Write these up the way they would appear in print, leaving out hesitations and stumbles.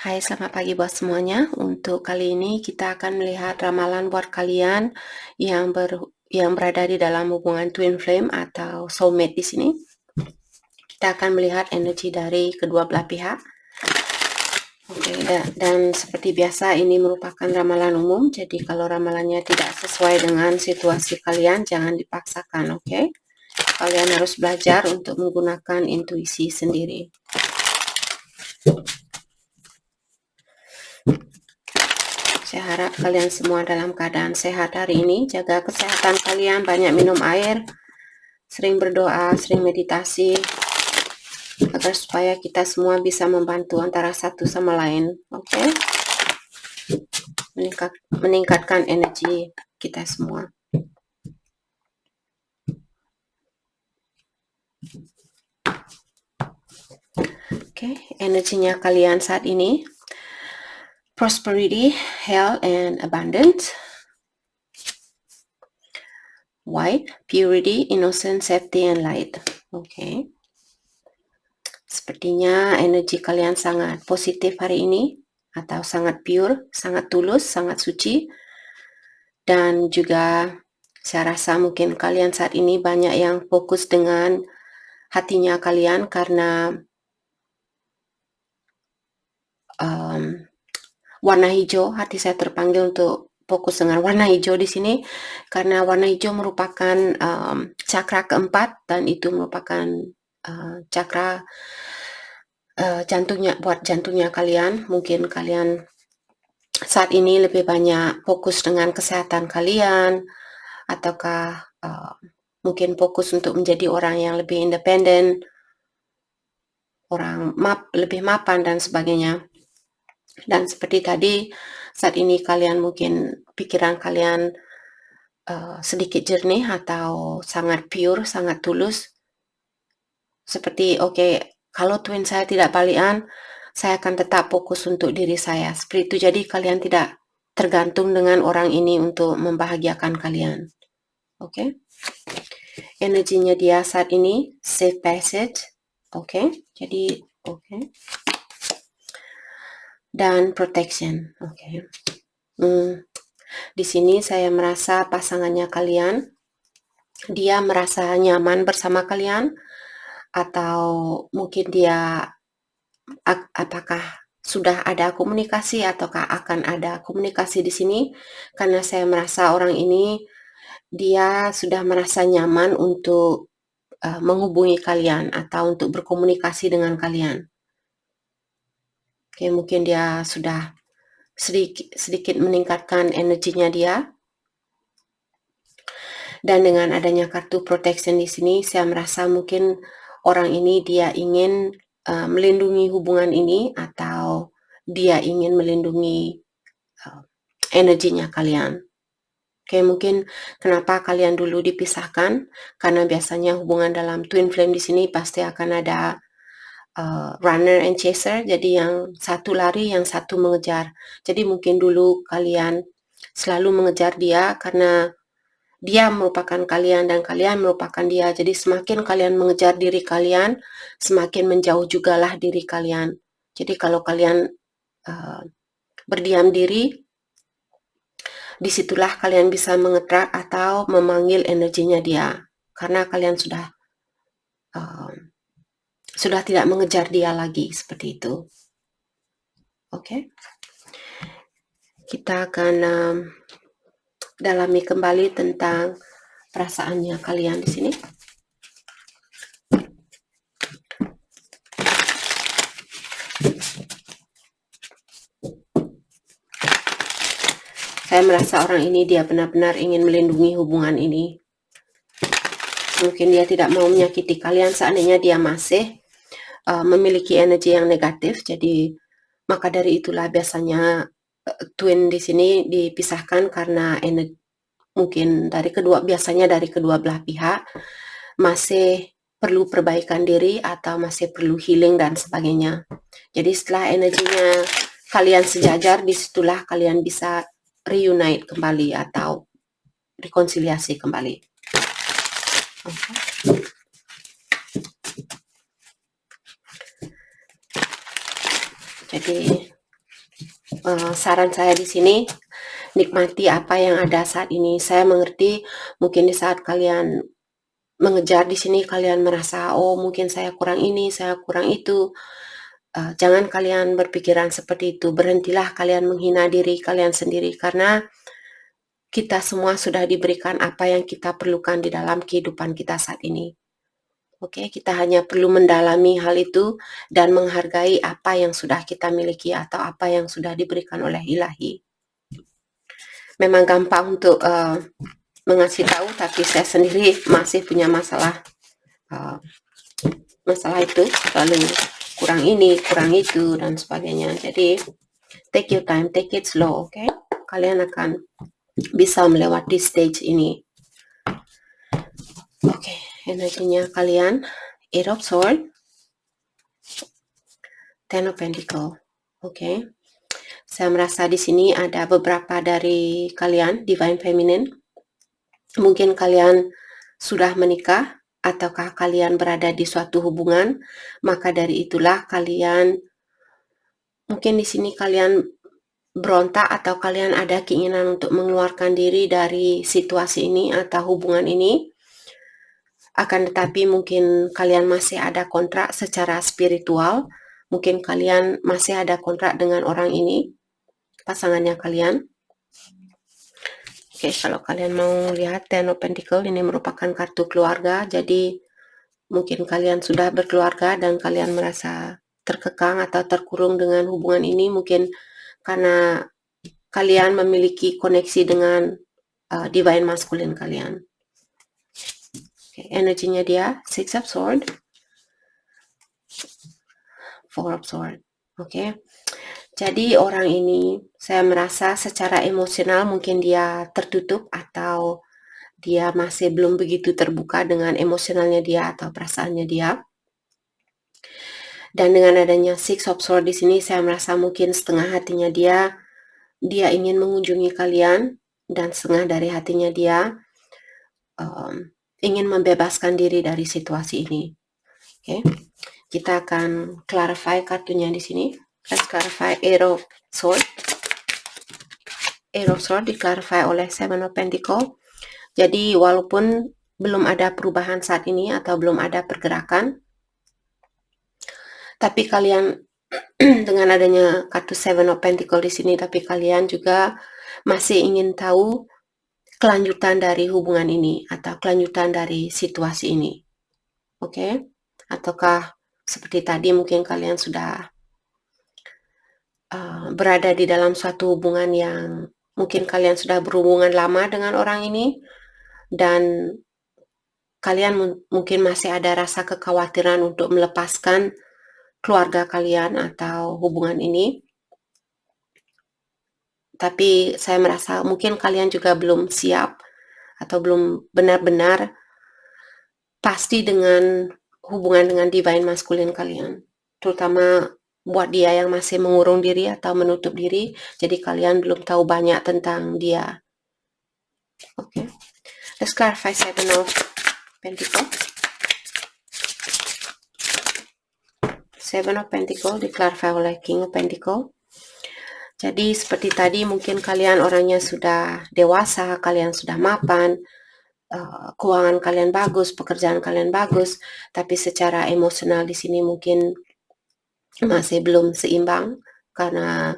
Hai, selamat pagi buat semuanya. Untuk kali ini kita akan melihat ramalan buat kalian yang berada di dalam hubungan twin flame atau soulmate di sini. Kita akan melihat energi dari kedua belah pihak. Oke, dan seperti biasa ini merupakan ramalan umum. Jadi kalau ramalannya tidak sesuai dengan situasi kalian, jangan dipaksakan, oke? Kalian harus belajar untuk menggunakan intuisi sendiri. Saya harap kalian semua dalam keadaan sehat hari ini. Jaga kesehatan kalian, banyak minum air, sering berdoa, sering meditasi, agar supaya kita semua bisa membantu antara satu sama lain, oke? Meningkatkan energi kita semua. Oke, energinya kalian saat ini prosperity, health, and abundance. White, purity, innocence, safety, and light. Oke. Sepertinya energi kalian sangat positif hari ini, atau sangat pure, sangat tulus, sangat suci. Dan juga saya rasa mungkin kalian saat ini banyak yang fokus dengan hatinya kalian karena warna hijau. Hati saya terpanggil untuk fokus dengan warna hijau di sini karena warna hijau merupakan cakra keempat dan itu merupakan cakra jantungnya kalian. Mungkin kalian saat ini lebih banyak fokus dengan kesehatan kalian, ataukah mungkin fokus untuk menjadi orang yang lebih independen, lebih mapan dan sebagainya. Dan seperti tadi, saat ini kalian mungkin pikiran kalian sedikit jernih atau sangat pure, sangat tulus. Seperti kalau twin saya tidak balikan, saya akan tetap fokus untuk diri saya. Seperti itu, jadi kalian tidak tergantung dengan orang ini untuk membahagiakan kalian. Oke? Energinya dia saat ini safe passage. Oke? Jadi dan protection. Oke. Di sini saya merasa pasangannya kalian, dia merasa nyaman bersama kalian, atau mungkin dia apakah sudah ada komunikasi ataukah akan ada komunikasi di sini, karena saya merasa orang ini dia sudah merasa nyaman untuk menghubungi kalian atau untuk berkomunikasi dengan kalian. Oke, mungkin dia sudah sedikit meningkatkan energinya dia. Dan dengan adanya kartu protection di sini, saya merasa mungkin orang ini dia ingin melindungi hubungan ini, atau dia ingin melindungi energinya kalian. Oke, mungkin kenapa kalian dulu dipisahkan, karena biasanya hubungan dalam twin flame di sini pasti akan ada runner and chaser, jadi yang satu lari, yang satu mengejar. Jadi mungkin dulu kalian selalu mengejar dia karena dia merupakan kalian dan kalian merupakan dia. Jadi semakin kalian mengejar diri kalian, semakin menjauh jugalah diri kalian. Jadi kalau kalian berdiam diri, disitulah kalian bisa mengetrak atau memanggil energinya dia. Karena kalian sudah tidak mengejar dia lagi, seperti itu. Oke. Kita akan dalami kembali tentang perasaannya kalian di sini. Saya merasa orang ini dia benar-benar ingin melindungi hubungan ini. Mungkin dia tidak mau menyakiti kalian seandainya dia masih memiliki energi yang negatif. Jadi maka dari itulah biasanya twin di sini dipisahkan karena mungkin biasanya dari kedua belah pihak masih perlu perbaikan diri atau masih perlu healing dan sebagainya. Jadi setelah energinya kalian sejajar, disitulah kalian bisa reunite kembali atau rekonsiliasi kembali. Jadi saran saya di sini, nikmati apa yang ada saat ini. Saya mengerti mungkin di saat kalian mengejar di sini kalian merasa, oh mungkin saya kurang ini, saya kurang itu. Jangan kalian berpikiran seperti itu. Berhentilah kalian menghina diri kalian sendiri karena kita semua sudah diberikan apa yang kita perlukan di dalam kehidupan kita saat ini. Oke, kita hanya perlu mendalami hal itu dan menghargai apa yang sudah kita miliki atau apa yang sudah diberikan oleh Ilahi. Memang gampang untuk mengasih tahu, tapi saya sendiri masih punya masalah itu, lalu kurang ini, kurang itu, dan sebagainya. Jadi, take your time, take it slow, oke? Kalian akan bisa melewati stage ini. Oke, energinya kalian, Eight of Swords, Ten of Pentacles, oke? Saya merasa di sini ada beberapa dari kalian, Divine Feminine. Mungkin kalian sudah menikah, ataukah kalian berada di suatu hubungan, maka dari itulah kalian, mungkin di sini kalian berontak atau kalian ada keinginan untuk mengeluarkan diri dari situasi ini atau hubungan ini. Akan tetapi mungkin kalian masih ada kontrak secara spiritual, mungkin kalian masih ada kontrak dengan orang ini, pasangannya kalian. Oke, kalau kalian mau lihat Ten of Pentacles, ini merupakan kartu keluarga, jadi mungkin kalian sudah berkeluarga dan kalian merasa terkekang atau terkurung dengan hubungan ini, mungkin karena kalian memiliki koneksi dengan divine masculine kalian. Okay, energinya dia, Six of Swords, Four of Swords. Oke, jadi orang ini saya merasa secara emosional mungkin dia tertutup atau dia masih belum begitu terbuka dengan emosionalnya dia atau perasaannya dia. Dan dengan adanya Six of Swords di sini saya merasa mungkin setengah hatinya dia ingin mengunjungi kalian dan setengah dari hatinya dia ingin membebaskan diri dari situasi ini. Oke, kita akan clarify kartunya di sini. Let's clarify Eight of Swords. Eight of Swords di-clarify oleh Seven of Pentacles. Jadi walaupun belum ada perubahan saat ini atau belum ada pergerakan, tapi kalian dengan adanya kartu Seven of Pentacles di sini, tapi kalian juga masih ingin tahu kelanjutan dari hubungan ini atau kelanjutan dari situasi ini. Oke? Ataukah seperti tadi mungkin kalian sudah berada di dalam suatu hubungan yang mungkin kalian sudah berhubungan lama dengan orang ini dan kalian mungkin masih ada rasa kekhawatiran untuk melepaskan keluarga kalian atau hubungan ini. Tapi saya merasa mungkin kalian juga belum siap atau belum benar-benar pasti dengan hubungan dengan divine masculine kalian. Terutama buat dia yang masih mengurung diri atau menutup diri, jadi kalian belum tahu banyak tentang dia. Oke. Let's clarify Seven of Pentacles. Seven of Pentacles di-clarify oleh King of Pentacles. Jadi seperti tadi mungkin kalian orangnya sudah dewasa, kalian sudah mapan, keuangan kalian bagus, pekerjaan kalian bagus, tapi secara emosional di sini mungkin masih belum seimbang karena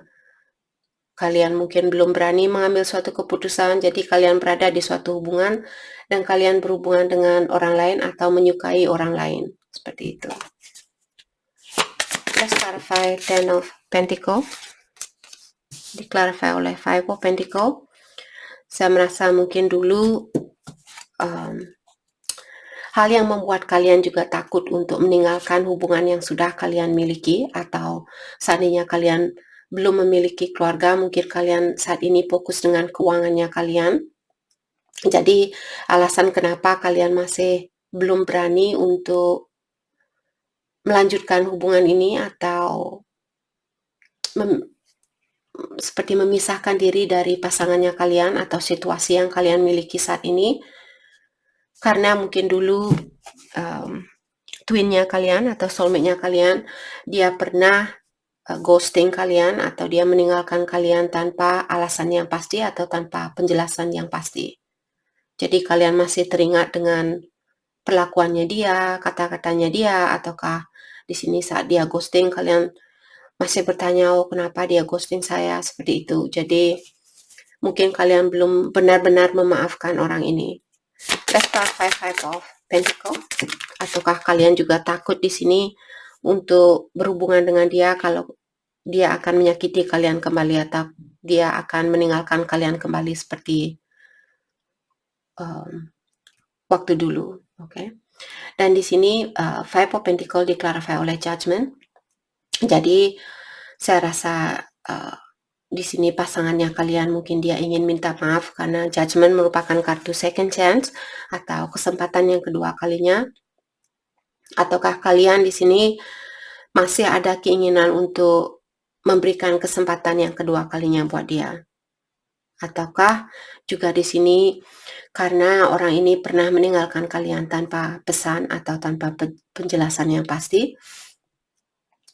kalian mungkin belum berani mengambil suatu keputusan, jadi kalian berada di suatu hubungan dan kalian berhubungan dengan orang lain atau menyukai orang lain, seperti itu. Let's clarify Ten of Pentacles. Di-clarify oleh Five of Pentacles. Saya merasa mungkin dulu hal yang membuat kalian juga takut untuk meninggalkan hubungan yang sudah kalian miliki atau seandainya kalian belum memiliki keluarga, mungkin kalian saat ini fokus dengan keuangannya kalian. Jadi alasan kenapa kalian masih belum berani untuk melanjutkan hubungan ini atau seperti memisahkan diri dari pasangannya kalian atau situasi yang kalian miliki saat ini, karena mungkin dulu twinnya kalian atau soulmate-nya kalian, dia pernah ghosting kalian atau dia meninggalkan kalian tanpa alasan yang pasti atau tanpa penjelasan yang pasti. Jadi kalian masih teringat dengan perlakuannya dia, kata-katanya dia, ataukah di sini saat dia ghosting kalian masih bertanya, "Oh, kenapa dia ghosting saya?" Seperti itu. Jadi mungkin kalian belum benar-benar memaafkan orang ini. Let's start Five of Pentacles. Ataukah kalian juga takut di sini untuk berhubungan dengan dia kalau dia akan menyakiti kalian kembali atau dia akan meninggalkan kalian kembali seperti waktu dulu, oke? Dan di sini Five of Pentacles diklarify oleh Judgment. Jadi saya rasa di sini pasangannya kalian mungkin dia ingin minta maaf karena Judgment merupakan kartu second chance atau kesempatan yang kedua kalinya. Ataukah kalian di sini masih ada keinginan untuk memberikan kesempatan yang kedua kalinya buat dia? Ataukah juga di sini karena orang ini pernah meninggalkan kalian tanpa pesan atau tanpa penjelasan yang pasti,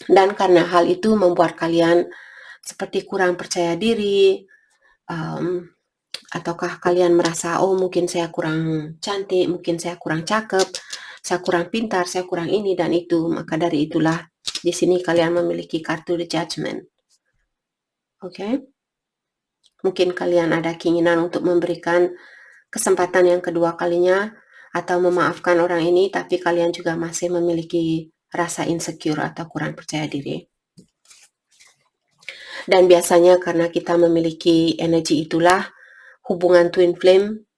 dan karena hal itu membuat kalian seperti kurang percaya diri, ataukah kalian merasa, oh mungkin saya kurang cantik, mungkin saya kurang cakep, saya kurang pintar, saya kurang ini dan itu, maka dari itulah di sini kalian memiliki kartu The Judgment. Oke? Mungkin kalian ada keinginan untuk memberikan kesempatan yang kedua kalinya atau memaafkan orang ini, tapi kalian juga masih memiliki rasa insecure atau kurang percaya diri. Dan biasanya karena kita memiliki energi itulah, hubungan twin flame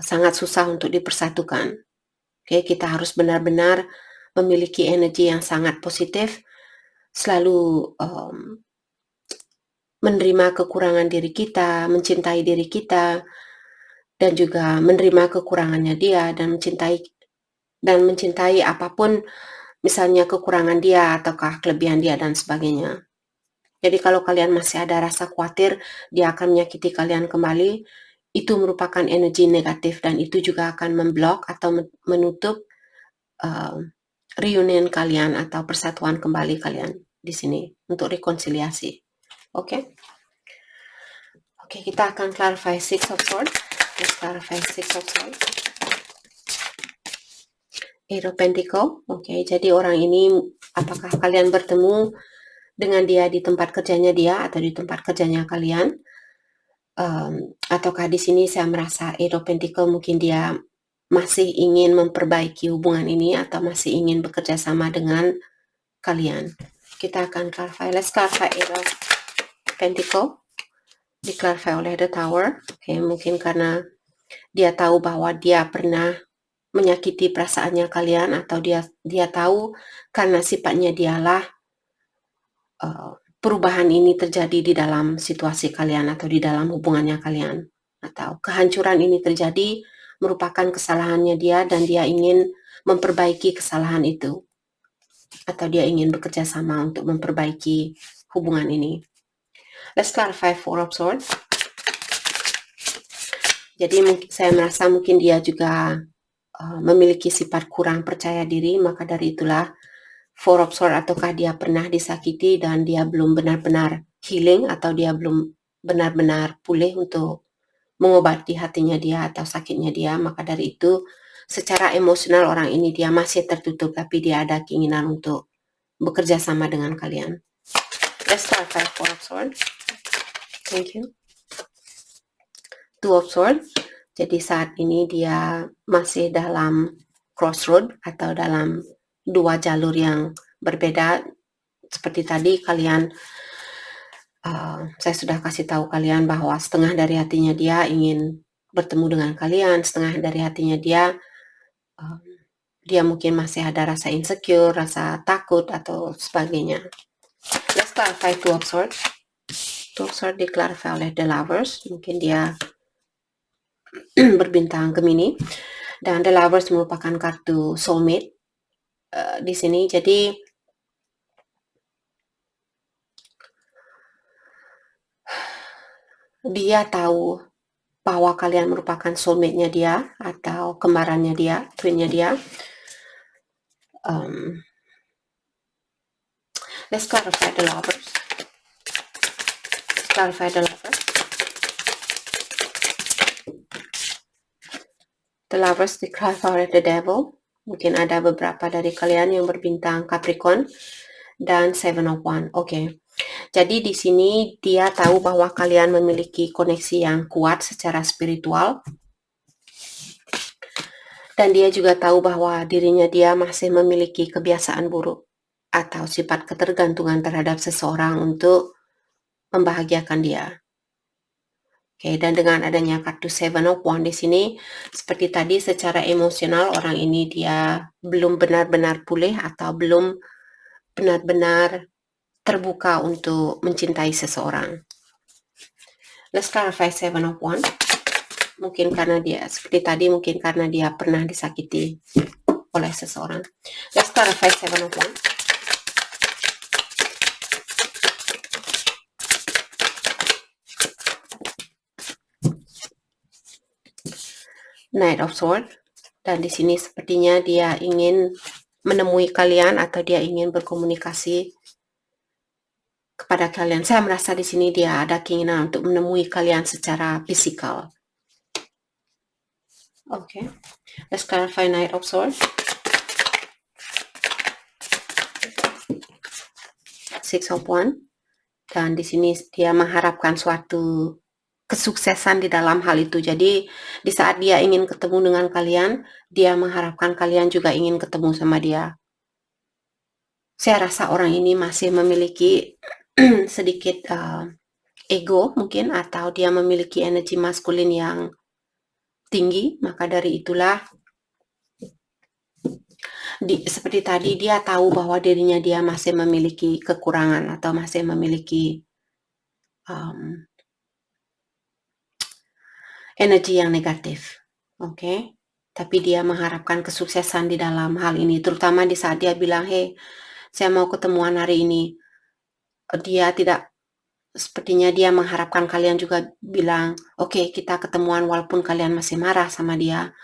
sangat susah untuk dipersatukan. Oke, kita harus benar-benar memiliki energi yang sangat positif, selalu menerima kekurangan diri kita, mencintai diri kita, dan juga menerima kekurangannya dia dan mencintai apapun, misalnya kekurangan dia ataukah kelebihan dia dan sebagainya. Jadi kalau kalian masih ada rasa khawatir dia akan menyakiti kalian kembali, itu merupakan energi negatif dan itu juga akan memblok atau menutup reunion kalian atau persatuan kembali kalian di sini untuk rekonsiliasi. Oke? Oke, kita akan clarify Six of Swords. Let's clarify Six of Swords. Eight of Pentacles. Oke, jadi orang ini apakah kalian bertemu dengan dia di tempat kerjanya dia atau di tempat kerjanya kalian? Ataukah di sini saya merasa Eight of Pentacles mungkin dia masih ingin memperbaiki hubungan ini atau masih ingin bekerja sama dengan kalian. Kita akan clarify. Let's clarify Eight of Pentacles. Diklarify oleh The Tower. Oke, mungkin karena dia tahu bahwa dia pernah menyakiti perasaannya kalian atau dia tahu karena sifatnya dialah perubahan ini terjadi di dalam situasi kalian atau di dalam hubungannya kalian, atau kehancuran ini terjadi merupakan kesalahannya dia dan dia ingin memperbaiki kesalahan itu atau dia ingin bekerja sama untuk memperbaiki hubungan ini. Let's clarify Four of Swords. Jadi saya merasa mungkin dia juga memiliki sifat kurang percaya diri, maka dari itulah Four of Swords, ataukah dia pernah disakiti dan dia belum benar-benar healing atau dia belum benar-benar pulih untuk mengobati hatinya dia atau sakitnya dia, maka dari itu secara emosional orang ini dia masih tertutup tapi dia ada keinginan untuk bekerja sama dengan kalian. Let's start by Four of Swords. Thank you. Two of Swords. Jadi saat ini dia masih dalam crossroad atau dalam dua jalur yang berbeda. Seperti tadi kalian, saya sudah kasih tahu kalian bahwa setengah dari hatinya dia ingin bertemu dengan kalian, setengah dari hatinya dia mungkin masih ada rasa insecure, rasa takut atau sebagainya. Let's clarify Two of Swords. Two of Swords diklarify oleh The Lovers. Mungkin dia berbintang Gemini, dan The Lovers merupakan kartu soulmate di sini. Jadi dia tahu bahwa kalian merupakan soulmate-nya dia atau kembarannya dia, twin-nya dia. Let's clarify the lovers. Let's clarify the lovers. The lovers declare the devil. Mungkin ada beberapa dari kalian yang berbintang Capricorn dan Seven of Wands. Oke. Jadi di sini dia tahu bahwa kalian memiliki koneksi yang kuat secara spiritual. Dan dia juga tahu bahwa dirinya dia masih memiliki kebiasaan buruk atau sifat ketergantungan terhadap seseorang untuk membahagiakan dia. Oke, dan dengan adanya kartu Seven of Wands di sini, seperti tadi secara emosional orang ini dia belum benar-benar pulih atau belum benar-benar terbuka untuk mencintai seseorang. Let's clarify Seven of Wands. Mungkin karena dia, seperti tadi, mungkin karena dia pernah disakiti oleh seseorang. Let's clarify Seven of Wands. Knight of Swords. Dan di sini sepertinya dia ingin menemui kalian atau dia ingin berkomunikasi kepada kalian. Saya merasa di sini dia ada keinginan untuk menemui kalian secara fisikal. Oke. Let's clarify Knight of Swords. Six of Wands. Dan di sini dia mengharapkan suatu kesuksesan di dalam hal itu. Jadi di saat dia ingin ketemu dengan kalian, dia mengharapkan kalian juga ingin ketemu sama dia. Saya rasa orang ini masih memiliki sedikit ego mungkin, atau dia memiliki energi maskulin yang tinggi. Maka dari itulah seperti tadi dia tahu bahwa dirinya dia masih memiliki kekurangan atau masih memiliki energi yang negatif. Oke. Tapi dia mengharapkan kesuksesan di dalam hal ini, terutama di saat dia bilang, "Hey, saya mau ketemuan hari ini." Dia tidak, sepertinya dia mengharapkan kalian juga bilang, "Oke, kita ketemuan walaupun kalian masih marah sama dia."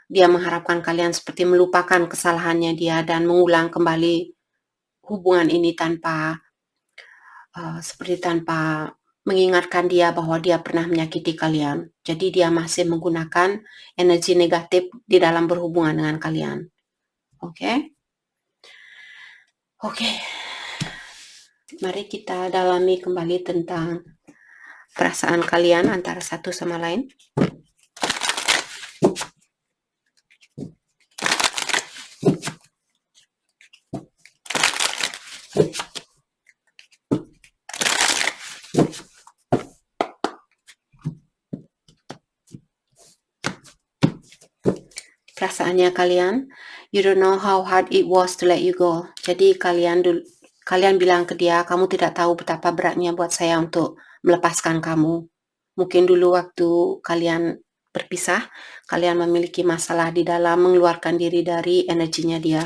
Dia mengharapkan kalian seperti melupakan kesalahannya dia dan mengulang kembali hubungan ini tanpa mengingatkan dia bahwa dia pernah menyakiti kalian. Jadi dia masih menggunakan energi negatif di dalam berhubungan dengan kalian. Oke? Oke. Mari kita dalami kembali tentang perasaan kalian antara satu sama lain. Perasaannya kalian, you don't know how hard it was to let you go. Jadi kalian bilang ke dia, kamu tidak tahu betapa beratnya buat saya untuk melepaskan kamu. Mungkin dulu waktu kalian berpisah, kalian memiliki masalah di dalam mengeluarkan diri dari energinya dia.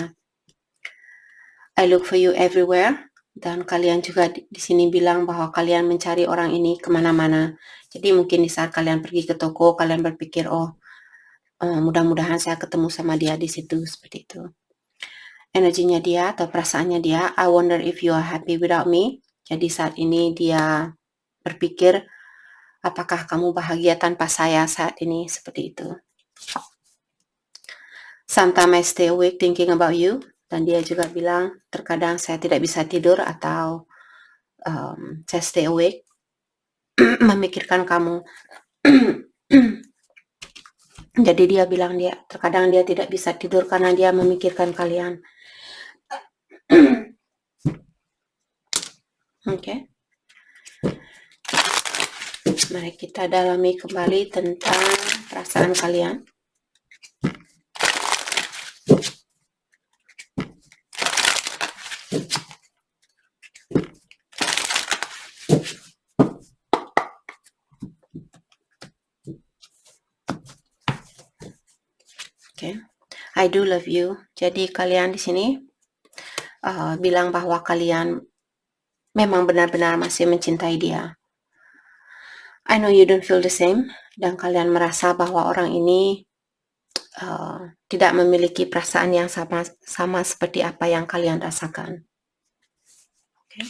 I look for you everywhere. Dan kalian juga di sini bilang bahwa kalian mencari orang ini kemana-mana. Jadi mungkin di saat kalian pergi ke toko, kalian berpikir, oh, mudah-mudahan saya ketemu sama dia di situ, seperti itu. Energinya dia atau perasaannya dia, I wonder if you are happy without me. Jadi saat ini dia berpikir, apakah kamu bahagia tanpa saya saat ini, seperti itu. Sometimes I stay awake thinking about you. Dan dia juga bilang, terkadang saya tidak bisa tidur atau saya stay awake memikirkan kamu. Jadi dia bilang terkadang dia tidak bisa tidur karena dia memikirkan kalian. Oke. Mari kita dalami kembali tentang perasaan kalian. Oke. I do love you. Jadi kalian di sini bilang bahwa kalian memang benar-benar masih mencintai dia. I know you don't feel the same. Dan kalian merasa bahwa orang ini tidak memiliki perasaan yang sama seperti apa yang kalian rasakan. Okay.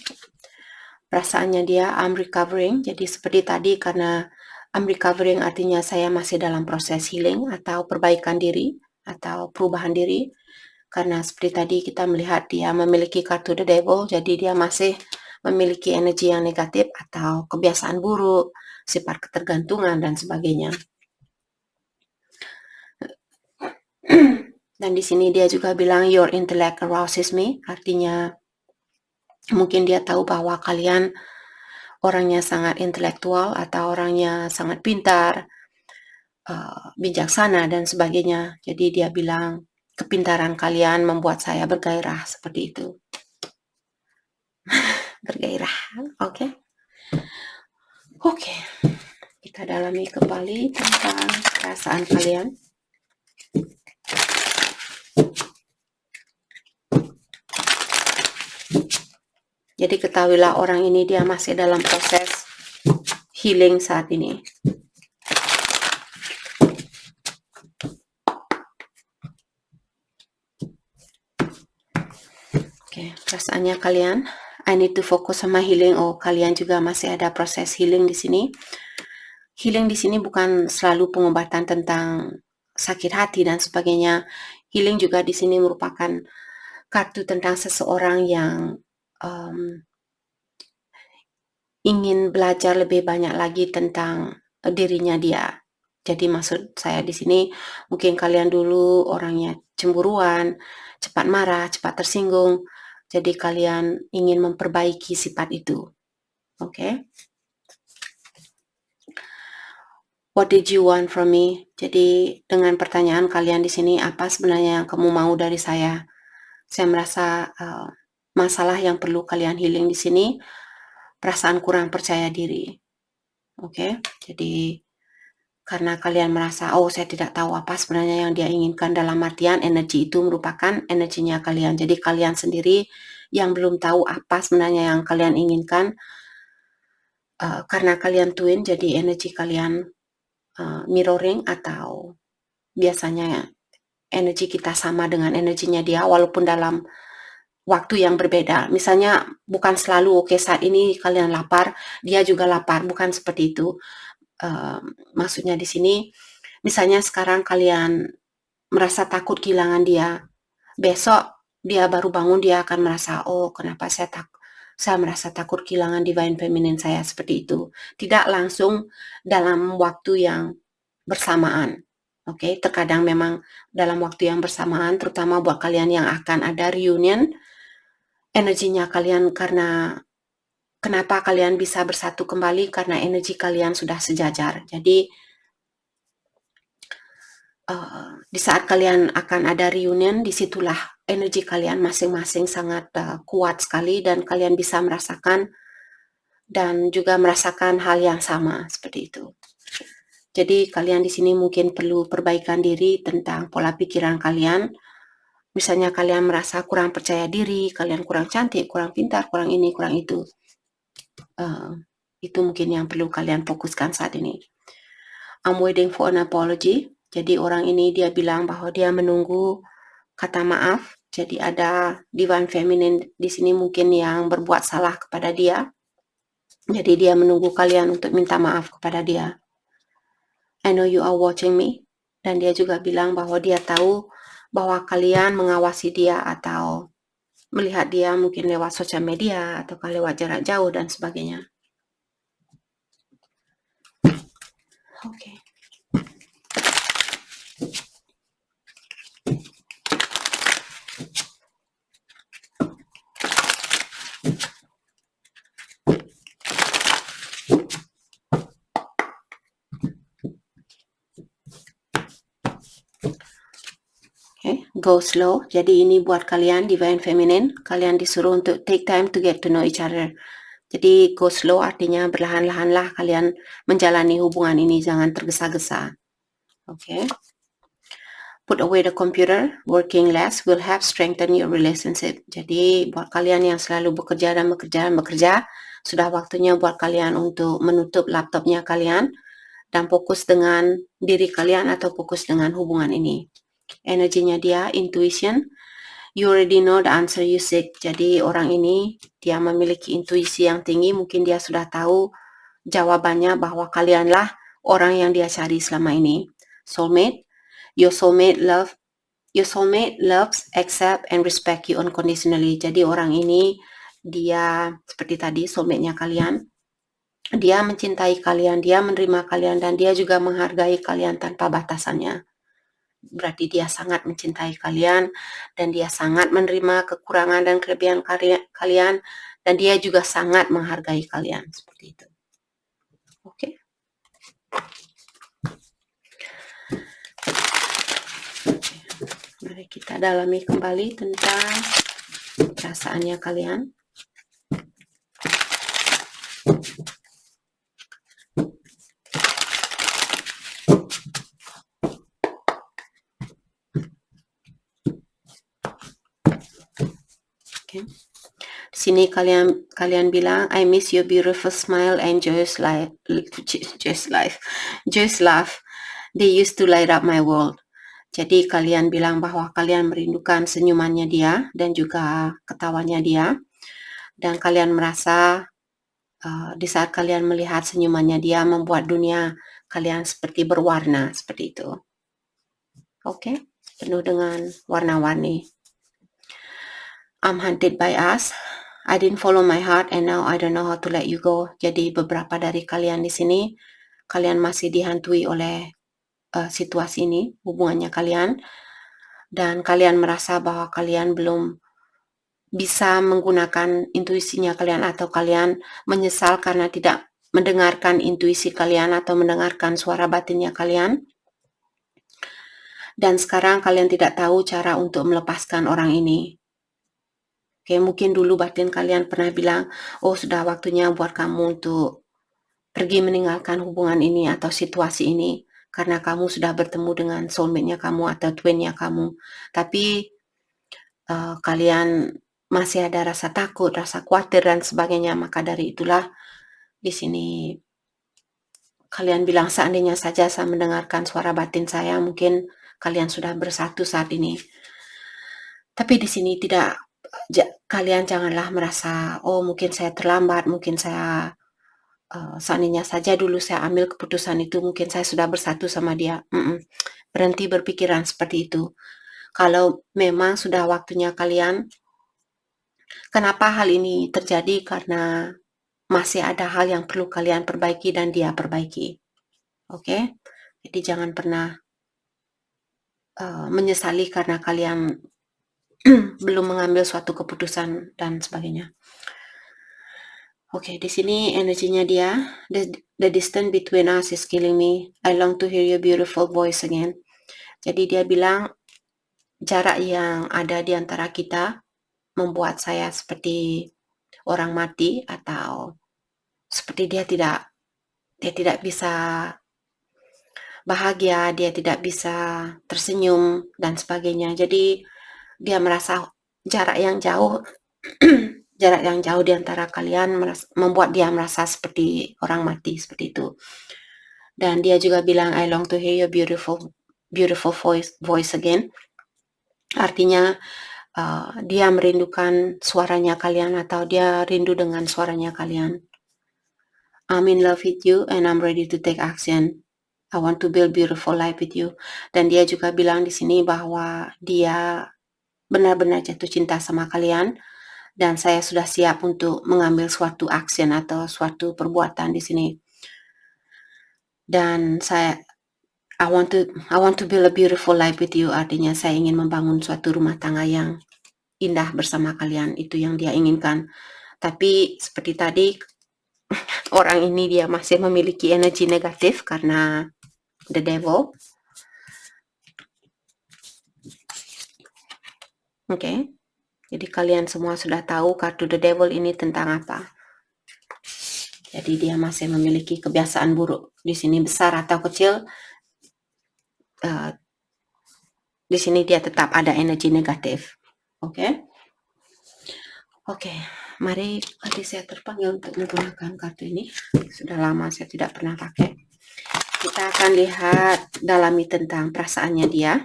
Perasaannya dia, I'm recovering. Jadi seperti tadi, karena I'm recovering artinya saya masih dalam proses healing atau perbaikan diri atau perubahan diri. Karena seperti tadi kita melihat dia memiliki kartu The Devil, jadi dia masih memiliki energi yang negatif atau kebiasaan buruk, sifat ketergantungan dan sebagainya. Dan di sini dia juga bilang your intellect arouses me, artinya mungkin dia tahu bahwa kalian orangnya sangat intelektual atau orangnya sangat pintar, bijaksana dan sebagainya. Jadi dia bilang kepintaran kalian membuat saya bergairah seperti itu. Bergairah, oke? Oke, kita dalami kembali tentang perasaan kalian. Jadi ketahuilah orang ini dia masih dalam proses healing saat ini. Oke, perasaannya kalian, I need to focus sama healing. Oh, kalian juga masih ada proses healing di sini. Healing di sini bukan selalu pengobatan tentang sakit hati dan sebagainya. Healing juga di sini merupakan kartu tentang seseorang yang ingin belajar lebih banyak lagi tentang dirinya dia. Jadi maksud saya di sini, mungkin kalian dulu orangnya cemburuan, cepat marah, cepat tersinggung. Jadi kalian ingin memperbaiki sifat itu. Oke? What did you want from me? Jadi dengan pertanyaan kalian di sini, apa sebenarnya yang kamu mau dari saya? Saya merasa masalah yang perlu kalian healing di sini, perasaan kurang percaya diri. Oke? Jadi karena kalian merasa, oh saya tidak tahu apa sebenarnya yang dia inginkan, dalam artian energi itu merupakan energinya kalian. Jadi kalian sendiri yang belum tahu apa sebenarnya yang kalian inginkan, karena kalian twin, jadi energi kalian mirroring atau biasanya energi kita sama dengan energinya dia walaupun dalam waktu yang berbeda. Misalnya bukan selalu oke saat ini kalian lapar, dia juga lapar, bukan seperti itu. Maksudnya di sini, misalnya sekarang kalian merasa takut kehilangan dia, besok dia baru bangun dia akan merasa, oh kenapa saya merasa takut kehilangan divine feminine saya seperti itu. Tidak langsung dalam waktu yang bersamaan. Oke, terkadang memang dalam waktu yang bersamaan, terutama buat kalian yang akan ada reunion, energinya kalian karena kenapa kalian bisa bersatu kembali, karena energi kalian sudah sejajar. Jadi di saat kalian akan ada reunion, disitulah energi kalian masing-masing sangat kuat sekali dan kalian bisa merasakan dan juga merasakan hal yang sama seperti itu. Jadi kalian di sini mungkin perlu perbaikan diri tentang pola pikiran kalian. Misalnya kalian merasa kurang percaya diri, kalian kurang cantik, kurang pintar, kurang ini, kurang itu. Itu mungkin yang perlu kalian fokuskan saat ini. I'm waiting for an apology. Jadi orang ini dia bilang bahwa dia menunggu kata maaf. Jadi ada divine feminine di sini mungkin yang berbuat salah kepada dia. Jadi dia menunggu kalian untuk minta maaf kepada dia. I know you are watching me. Dan dia juga bilang bahwa dia tahu bahwa kalian mengawasi dia atau melihat dia mungkin lewat sosial media atau lewat jarak jauh dan sebagainya. Oke. Go slow. Jadi ini buat kalian divine feminine, kalian disuruh untuk take time to get to know each other. Jadi go slow artinya berlahan-lahanlah kalian menjalani hubungan ini, jangan tergesa-gesa. Oke. Put away the computer, working less will help strengthen your relationship. Jadi buat kalian yang selalu bekerja, sudah waktunya buat kalian untuk menutup laptopnya kalian dan fokus dengan diri kalian atau fokus dengan hubungan ini. Energinya dia, intuition. You already know the answer you seek. Jadi orang ini dia memiliki intuisi yang tinggi, mungkin dia sudah tahu jawabannya bahwa kalianlah orang yang dia cari selama ini. Soulmate, your soulmate loves, accept, and respect you unconditionally. Jadi orang ini dia seperti tadi soulmate-nya kalian. Dia mencintai kalian, dia menerima kalian, dan dia juga menghargai kalian tanpa batasannya. Berarti dia sangat mencintai kalian, dan dia sangat menerima kekurangan dan kelebihan kalian, dan dia juga sangat menghargai kalian. Seperti itu. Oke. Mari kita dalami kembali tentang perasaannya kalian. Okay. Di sini kalian bilang, I miss your beautiful smile and joyous laugh. They used to light up my world. Jadi kalian bilang bahwa kalian merindukan senyumannya dia dan juga ketawanya dia, dan kalian merasa di saat kalian melihat senyumannya dia membuat dunia kalian seperti berwarna, seperti itu. Oke, penuh dengan warna-warni. I'm haunted by us. I didn't follow my heart and now I don't know how to let you go. Jadi beberapa dari kalian di sini, kalian masih dihantui oleh situasi ini, hubungannya kalian, dan kalian merasa bahwa kalian belum bisa menggunakan intuisinya kalian, atau kalian menyesal karena tidak mendengarkan intuisi kalian atau mendengarkan suara batinnya kalian. Dan sekarang kalian tidak tahu cara untuk melepaskan orang ini. Oke, mungkin dulu batin kalian pernah bilang, oh sudah waktunya buat kamu untuk pergi meninggalkan hubungan ini atau situasi ini, karena kamu sudah bertemu dengan soulmate-nya kamu atau twin-nya kamu. Tapi kalian masih ada rasa takut, rasa khawatir dan sebagainya. Maka dari itulah di sini kalian bilang, seandainya saja saya mendengarkan suara batin saya, mungkin kalian sudah bersatu saat ini. Tapi di sini tidak. Kalian janganlah merasa, oh mungkin saya terlambat, mungkin saya seandainya saja dulu saya ambil keputusan itu, mungkin saya sudah bersatu sama dia. Berhenti berpikiran seperti itu. Kalau memang sudah waktunya kalian, kenapa hal ini terjadi? Karena masih ada hal yang perlu kalian perbaiki dan dia perbaiki. Oke? Jadi jangan pernah menyesali karena kalian belum mengambil suatu keputusan dan sebagainya. Oke, di sini energinya dia, the distance between us is killing me. I long to hear your beautiful voice again. Jadi dia bilang jarak yang ada di antara kita membuat saya seperti orang mati, atau seperti dia tidak bisa bahagia, dia tidak bisa tersenyum dan sebagainya. Jadi dia merasa jarak yang jauh jarak yang jauh di antara kalian membuat dia merasa seperti orang mati, seperti itu. Dan dia juga bilang, I long to hear your beautiful voice again. Artinya dia merindukan suaranya kalian, atau dia rindu dengan suaranya kalian. I'm in love with you and I'm ready to take action. I want to build beautiful life with you. Dan dia juga bilang di sini bahwa dia benar-benar jatuh cinta sama kalian, dan saya sudah siap untuk mengambil suatu action atau suatu perbuatan di sini. Dan I want to build a beautiful life with you. Artinya saya ingin membangun suatu rumah tangga yang indah bersama kalian. Itu yang dia inginkan. Tapi seperti tadi, orang ini dia masih memiliki energi negatif karena the devil. Oke. Jadi kalian semua sudah tahu kartu the devil ini tentang apa. Jadi dia masih memiliki kebiasaan buruk. Di sini besar atau kecil, di sini dia tetap ada energi negatif. Oke. Mari saya terpanggil untuk menggunakan kartu ini. Sudah lama saya tidak pernah pakai. Kita akan lihat dalami tentang perasaannya dia.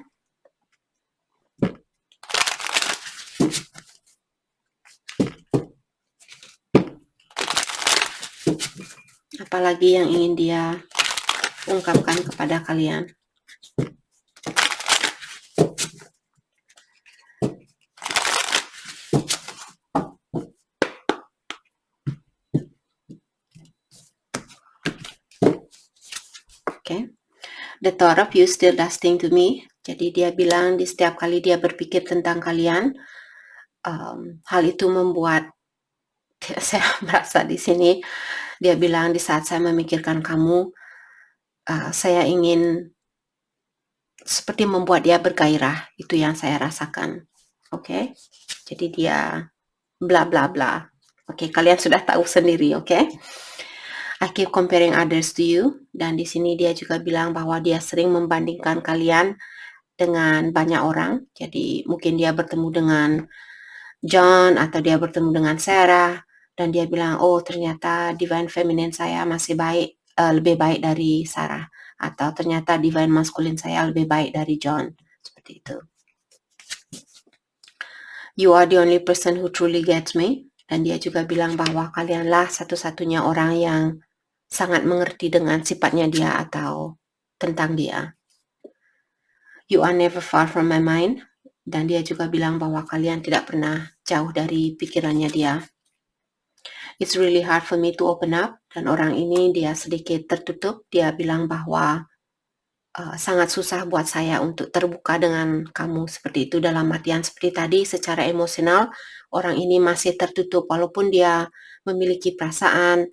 Apalagi yang ingin dia ungkapkan kepada kalian. Okay. The thought of you still lasting to me. Jadi dia bilang di setiap kali dia berpikir tentang kalian, hal itu membuat saya merasa di sini. Dia bilang di saat saya memikirkan kamu, saya ingin seperti membuat dia bergairah. Itu yang saya rasakan. Oke. Jadi dia bla bla bla. Oke, kalian sudah tahu sendiri, oke? I keep comparing others to you. Dan di sini dia juga bilang bahwa dia sering membandingkan kalian dengan banyak orang. Jadi mungkin dia bertemu dengan John atau dia bertemu dengan Sarah dan dia bilang, oh ternyata divine feminine saya masih baik, lebih baik dari Sarah, atau ternyata divine masculine saya lebih baik dari John. Seperti itu. You are the only person who truly gets me. Dan dia juga bilang bahwa kalianlah satu-satunya orang yang sangat mengerti dengan sifatnya dia atau tentang dia. You are never far from my mind. Dan dia juga bilang bahwa kalian tidak pernah jauh dari pikirannya dia. It's really hard for me to open up. Dan orang ini dia sedikit tertutup. Dia bilang bahwa sangat susah buat saya untuk terbuka dengan kamu seperti itu, dalam artian seperti tadi, secara emosional orang ini masih tertutup walaupun dia memiliki perasaan,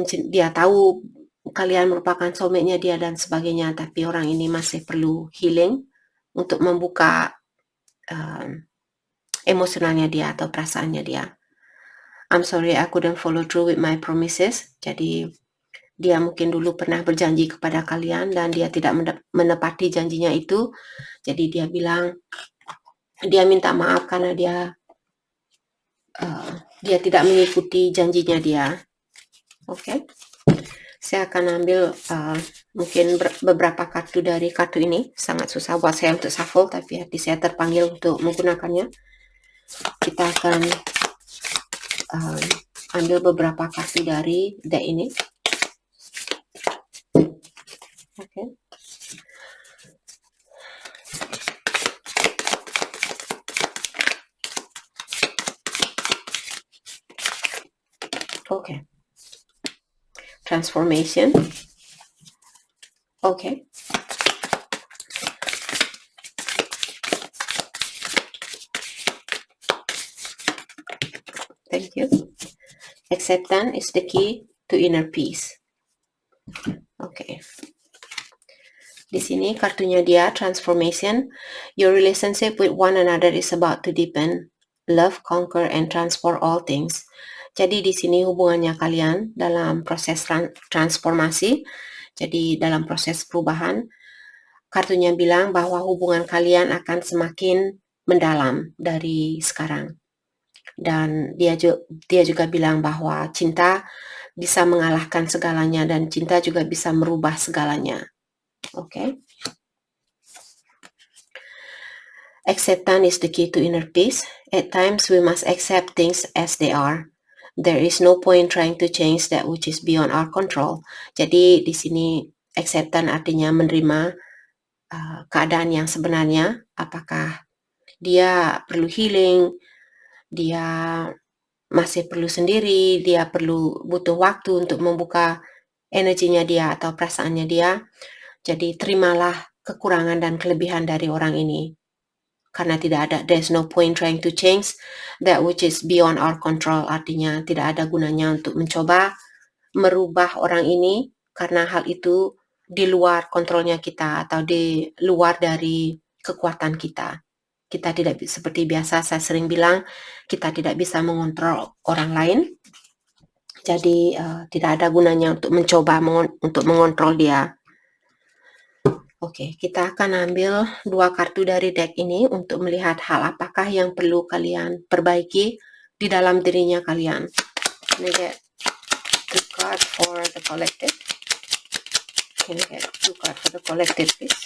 dia tahu kalian merupakan soulmate-nya dia dan sebagainya, tapi orang ini masih perlu healing untuk membuka emosionalnya dia atau perasaannya dia. I'm sorry I couldn't follow through with my promises. Jadi dia mungkin dulu pernah berjanji kepada kalian dan dia tidak menepati janjinya itu. Jadi dia bilang, dia minta maaf karena dia tidak mengikuti janjinya dia. Oke. Saya akan ambil mungkin beberapa kartu dari kartu ini. Sangat susah buat saya untuk shuffle, tapi hati saya terpanggil untuk menggunakannya. Kita akan ambil beberapa kartu dari deck ini. Okay. Okay. Transformation. Okay. Thank you. Acceptance is the key to inner peace. Okay. Di sini kartunya dia, transformation. Your relationship with one another is about to deepen. Love, conquer, and transform all things. Jadi di sini hubungannya kalian dalam proses transformasi. Jadi dalam proses perubahan. Kartunya bilang bahwa hubungan kalian akan semakin mendalam dari sekarang. Dan dia juga bilang bahwa cinta bisa mengalahkan segalanya dan cinta juga bisa merubah segalanya. Okay. Acceptance is the key to inner peace. At times we must accept things as they are. There is no point trying to change that which is beyond our control. Jadi di sini acceptance artinya menerima keadaan yang sebenarnya. Apakah dia perlu healing, dia masih perlu sendiri, dia butuh waktu untuk membuka energinya dia atau perasaannya dia. Jadi terimalah kekurangan dan kelebihan dari orang ini. Karena there's no point trying to change that which is beyond our control. Artinya tidak ada gunanya untuk mencoba merubah orang ini karena hal itu di luar kontrolnya kita atau di luar dari kekuatan kita. Kita tidak, seperti biasa saya sering bilang, kita tidak bisa mengontrol orang lain. Jadi tidak ada gunanya untuk mencoba untuk mengontrol dia. Oke, kita akan ambil 2 kartu dari deck ini untuk melihat hal apakah yang perlu kalian perbaiki di dalam dirinya kalian. Can I get 2 cards for the collective? Can I get 2 cards for the collective, please?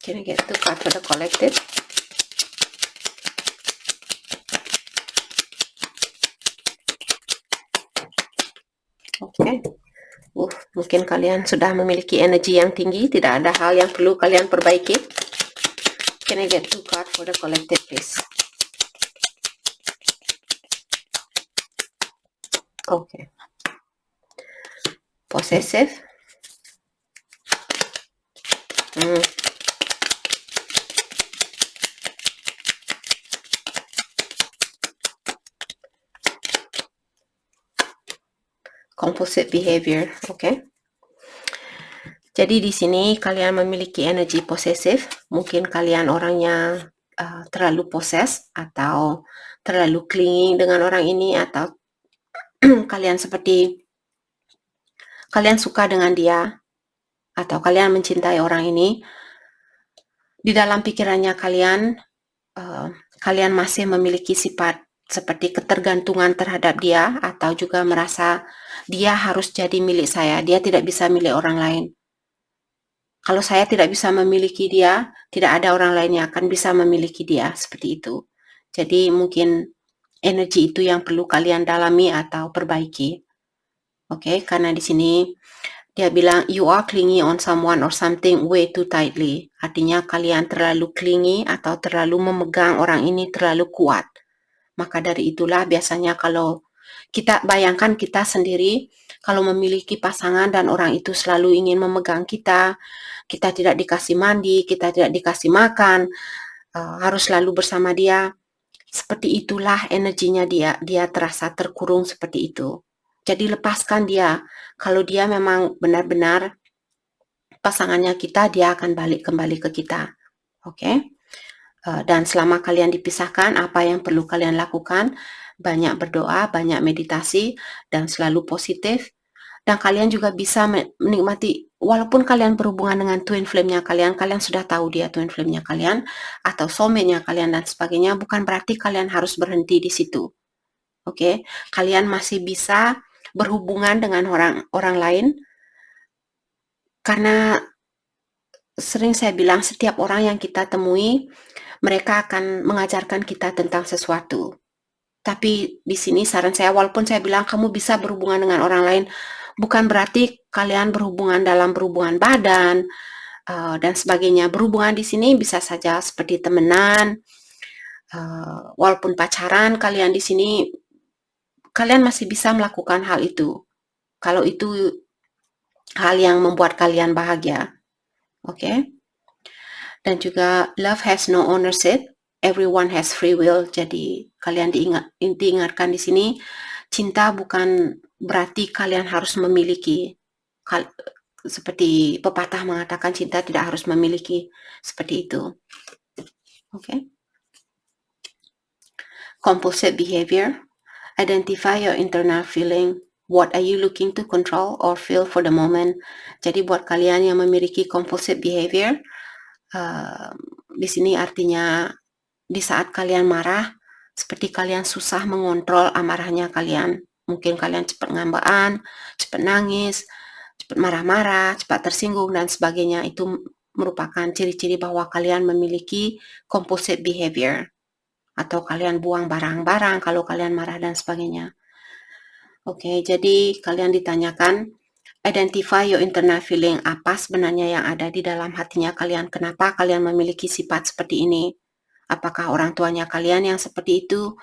Can I get 2 cards for the collective? Oke. Mungkin kalian sudah memiliki energi yang tinggi, tidak ada hal yang perlu kalian perbaiki. Can I get 2 card for the collective, please? Okay. Possessive. Compulsive behavior, okay. Jadi di sini kalian memiliki energi posesif. Mungkin kalian orangnya terlalu poses atau terlalu clingy dengan orang ini, atau kalian suka dengan dia, atau kalian mencintai orang ini. Di dalam pikirannya kalian masih memiliki sifat seperti ketergantungan terhadap dia, atau juga merasa dia harus jadi milik saya, dia tidak bisa milik orang lain. Kalau saya tidak bisa memiliki dia, tidak ada orang lain yang akan bisa memiliki dia, seperti itu. Jadi mungkin energi itu yang perlu kalian dalami atau perbaiki. Oke, karena di sini dia bilang you are clingy on someone or something way too tightly. Artinya kalian terlalu clingy atau terlalu memegang orang ini terlalu kuat. Maka dari itulah biasanya kalau kita bayangkan kita sendiri kalau memiliki pasangan dan orang itu selalu ingin memegang kita tidak dikasih mandi, kita tidak dikasih makan, harus selalu bersama dia. Seperti itulah energinya dia terasa terkurung seperti itu. Jadi lepaskan dia. Kalau dia memang benar-benar pasangannya kita, dia akan balik kembali ke kita. Oke? Dan selama kalian dipisahkan, apa yang perlu kalian lakukan? Banyak berdoa, banyak meditasi, dan selalu positif. Dan kalian juga bisa menikmati, walaupun kalian berhubungan dengan twin flame-nya kalian sudah tahu dia twin flame-nya kalian, atau soulmate-nya kalian dan sebagainya, bukan berarti kalian harus berhenti di situ. Oke? Kalian masih bisa berhubungan dengan orang lain, karena sering saya bilang setiap orang yang kita temui, mereka akan mengajarkan kita tentang sesuatu. Tapi di sini saran saya, walaupun saya bilang kamu bisa berhubungan dengan orang lain, bukan berarti kalian berhubungan dalam berhubungan badan dan sebagainya. Berhubungan di sini bisa saja seperti temenan, walaupun pacaran, kalian di sini kalian masih bisa melakukan hal itu. Kalau itu hal yang membuat kalian bahagia, oke? Dan juga love has no ownership, everyone has free will. Jadi kalian diingatkan di sini, cinta bukan berarti kalian harus memiliki. Seperti pepatah mengatakan cinta tidak harus memiliki, seperti itu. Okay. Compulsive behavior. Identify your internal feeling. What are you looking to control or feel for the moment? Jadi buat kalian yang memiliki compulsive behavior, di sini artinya di saat kalian marah, seperti kalian susah mengontrol amarahnya kalian. Mungkin kalian cepat ngambaan, cepat nangis, cepat marah-marah, cepat tersinggung, dan sebagainya. Itu merupakan ciri-ciri bahwa kalian memiliki compulsive behavior. Atau kalian buang barang-barang kalau kalian marah dan sebagainya. Oke, jadi kalian ditanyakan, identify your internal feeling, apa sebenarnya yang ada di dalam hatinya kalian, kenapa kalian memiliki sifat seperti ini. Apakah orang tuanya kalian yang seperti itu?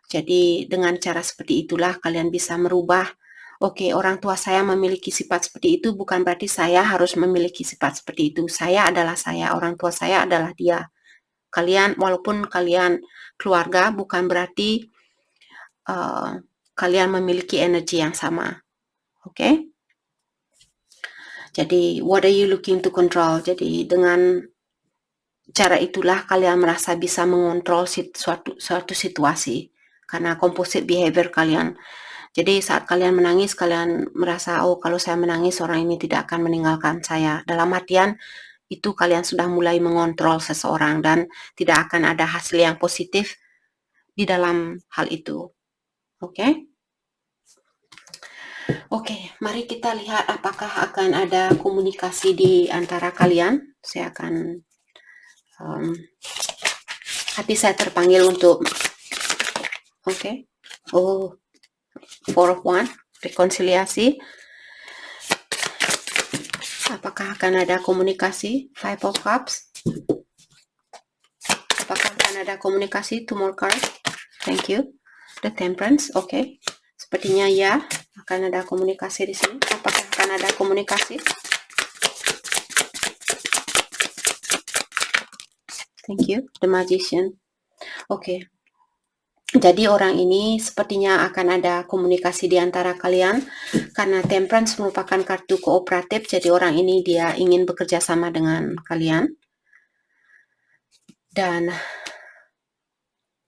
Jadi dengan cara seperti itulah kalian bisa merubah. Oke, orang tua saya memiliki sifat seperti itu, bukan berarti saya harus memiliki sifat seperti itu. Saya adalah saya, orang tua saya adalah dia. Kalian, walaupun kalian keluarga, bukan berarti kalian memiliki energi yang sama. Oke? Jadi, what are you looking to control? Jadi, dengan cara itulah kalian merasa bisa mengontrol suatu situasi karena compulsive behavior kalian. Jadi saat kalian menangis, kalian merasa, oh kalau saya menangis orang ini tidak akan meninggalkan saya. Dalam artian itu kalian sudah mulai mengontrol seseorang dan tidak akan ada hasil yang positif di dalam hal itu. Oke? Oke, mari kita lihat apakah akan ada komunikasi di antara kalian. Saya akan hati saya terpanggil untuk, oke. Oh, 4 of Wands. rekonsiliasi. Apakah akan ada komunikasi? Five of Cups. Apakah akan ada komunikasi? Two more cards. Thank you. The Temperance. Oke. Sepertinya ya, akan ada komunikasi di sini. Apakah akan ada komunikasi? Thank you. The Magician. Oke. Jadi orang ini sepertinya akan ada komunikasi di antara kalian karena Temperance merupakan kartu kooperatif. Jadi orang ini dia ingin bekerja sama dengan kalian. Dan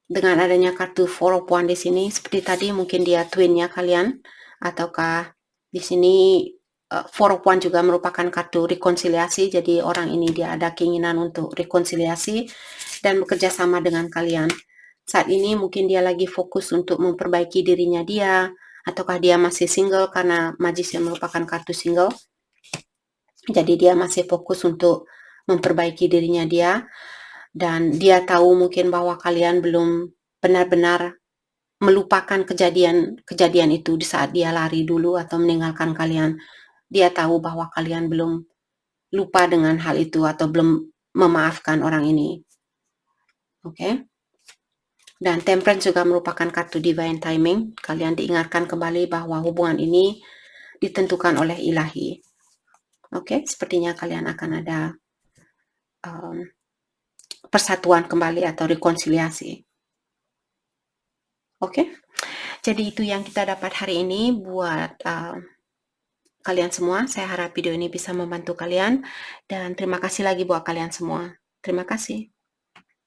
dengan adanya kartu Four of Wands di sini, seperti tadi mungkin dia twinnya kalian, ataukah di sini Four of Wands juga merupakan kartu rekonsiliasi. Jadi orang ini dia ada keinginan untuk rekonsiliasi dan bekerja sama dengan kalian. Saat ini mungkin dia lagi fokus untuk memperbaiki dirinya dia, ataukah dia masih single karena Magician merupakan kartu single. Jadi dia masih fokus untuk memperbaiki dirinya dia, dan dia tahu mungkin bahwa kalian belum benar-benar melupakan kejadian itu di saat dia lari dulu atau meninggalkan kalian. Dia tahu bahwa kalian belum lupa dengan hal itu atau belum memaafkan orang ini. Oke. Dan Temperance juga merupakan kartu divine timing. Kalian diingatkan kembali bahwa hubungan ini ditentukan oleh ilahi. Oke, sepertinya kalian akan ada persatuan kembali atau rekonsiliasi. Oke, jadi itu yang kita dapat hari ini buat kalian semua. Saya harap video ini bisa membantu kalian dan terima kasih lagi buat kalian semua. Terima kasih.